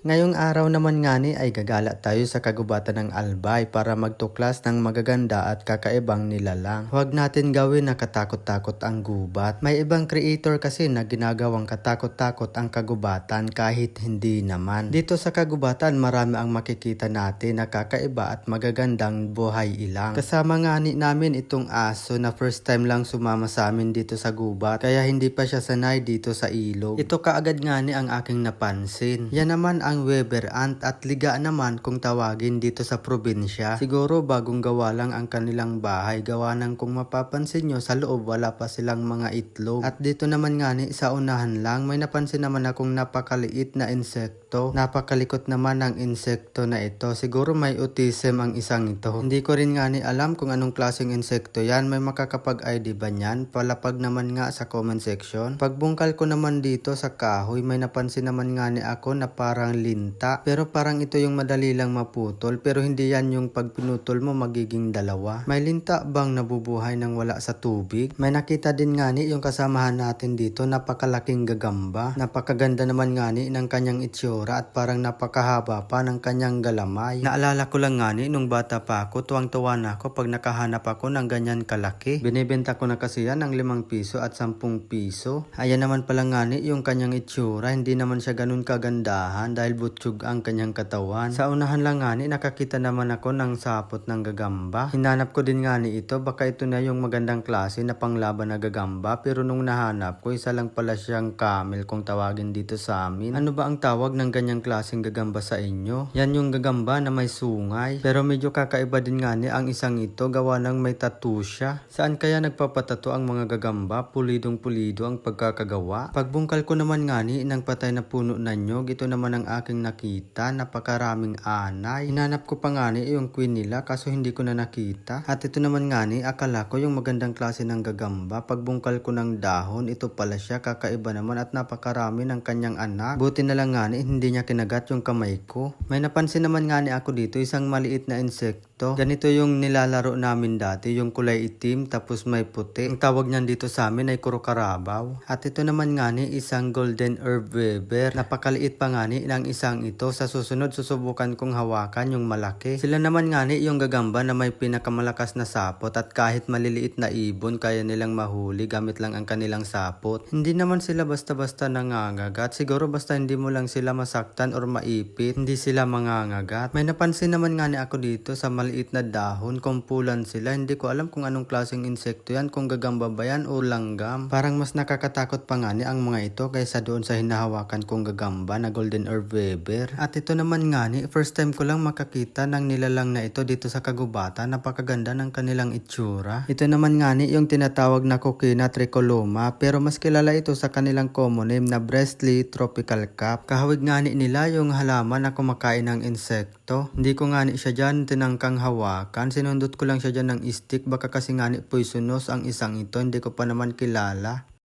Ngayong araw naman nga ni ay gagala tayo sa kagubatan ng Albay para magtuklas ng magaganda at kakaibang nilalang. Huwag natin gawin na katakot-takot ang gubat. May ibang creator kasi na ginagawang katakot-takot ang kagubatan kahit hindi naman. Dito sa kagubatan marami ang makikita natin na kakaiba at magagandang buhay ilang. Kasama nga ni namin itong aso na first time lang sumama sa amin dito sa gubat kaya hindi pa siya sanay dito sa ilog. Ito kaagad nga ni ang aking napansin. Yan naman ang Weber ant at liga naman kung tawagin dito sa probinsya. Siguro bagong gawa lang ang kanilang bahay. Gawa ng kung mapapansin nyo sa loob wala pa silang mga itlog. At dito naman nga ni sa unahan lang may napansin naman akong napakaliit na insekto. Napakalikot naman ang insekto na ito. Siguro may autism ang isang ito. Hindi ko rin nga ni alam kung anong klaseng insekto yan. May makakapag-ID ba yan? Palapag naman nga sa comment section. Pagbungkal ko naman dito sa kahoy may napansin naman nga ni ako na parang linta. Pero parang ito yung madali lang maputol. Pero hindi yan yung pag pinutol mo magiging dalawa. May linta bang nabubuhay nang wala sa tubig? May nakita din nga ni yung kasamahan natin dito. Napakalaking gagamba. Napakaganda naman nga ni ng kanyang itsura at parang napakahaba pa ng kanyang galamay. Naalala ko lang nga ni nung bata pa ako. Tuwang-tuwa na ako pag nakahanap ako ng ganyan kalaki. Binibenta ko na kasi yan ng 5 piso at 10 piso. Ayan naman pala nga ni yung kanyang itsura. Hindi naman siya ganun kagandahan dahil butsyog ang kanyang katawan. Sa unahan lang nga ni nakakita naman ako ng sapot ng gagamba. Hinanap ko din nga ni ito. Baka ito na yung magandang klase na panglaban na gagamba. Pero nung nahanap ko isa lang pala siyang camel kung tawagin dito sa amin. Ano ba ang tawag ng ganyang klaseng gagamba sa inyo? Yan yung gagamba na may sungay. Pero medyo kakaiba din nga ni ang isang ito. Gawa ng may tattoo siya. Saan kaya nagpapatato ang mga gagamba? Pulidong pulido ang pagkakagawa. Pagbungkal ko naman nga ni ng patay na puno na nyog. Ito naman ang aking nakita. Napakaraming anay. Hinanap ko pa nga ni yung queen nila kaso hindi ko na nakita. At ito naman nga ni akala ko yung magandang klase ng gagamba. Pagbungkal ko ng dahon ito pala siya. Kakaiba naman at napakarami ng kanyang anak. Buti na lang nga ni hindi niya kinagat yung kamay ko. May napansin naman nga ni ako dito isang maliit na insekto. Ganito yung nilalaro namin dati. Yung kulay itim tapos may puti. Ang tawag niyan dito sa amin ay kurokarabaw. At ito naman nga ni isang golden herb weber. Napakaliit pa nga ni ng isang ito. Sa susunod susubukan kong hawakan yung malaki. Sila naman nga ni yung gagamba na may pinakamalakas na sapot at kahit maliliit na ibon kaya nilang mahuli gamit lang ang kanilang sapot. Hindi naman sila basta-basta nangangagat. Siguro basta hindi mo lang sila masaktan or maipit, hindi sila mangangagat. May napansin naman nga ni ako dito sa maliit na dahon. Kumpulan sila. Hindi ko alam kung anong klaseng insekto yan. Kung gagamba ba yan o langgam. Parang mas nakakatakot pa nga ni ang mga ito kaysa doon sa hinahawakan kong gagamba na golden herb weber. At ito naman nga ni first time ko lang makakita ng nilalang na ito dito sa kagubatan. Napakaganda ng kanilang itsura. Ito naman nga ni yung tinatawag na Coquina tricoloma pero mas kilala ito sa kanilang common name na Breastly tropical cap. Kahawig nga ni nila yung halaman na kumakain ng insekto. Hindi ko nga ni siya dyan tinangkang hawakan. Sinundot ko lang siya dyan ng stick baka kasi nga ni poisonous ang isang ito. Hindi ko pa naman kilala.